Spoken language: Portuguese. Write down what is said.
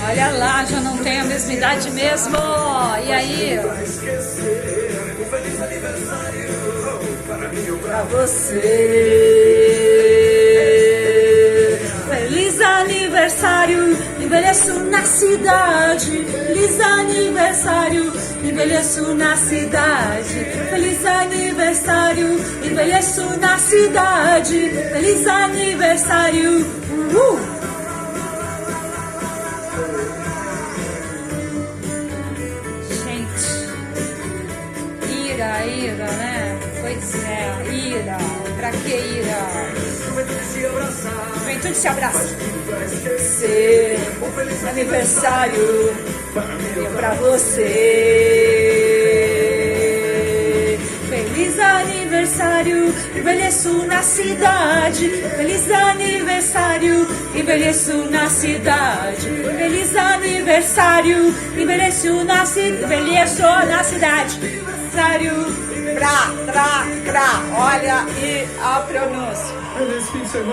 Olha lá, já não tem a mesma idade mesmo. E aí? Pra você. Feliz aniversário, envelheço na cidade. Feliz aniversário, envelheço na cidade. Feliz aniversário, envelheço na cidade. Feliz aniversário. Gente, ira, né? Pois é, ira. Pra que ira? Juventude se abraça. Ser aniversário pra você. Feliz aniversário, envelheço na cidade. Feliz aniversário, envelheço na cidade. Feliz aniversário, envelheço na cidade. Envelheço na cidade. Aniversário, olha e a pronúncia.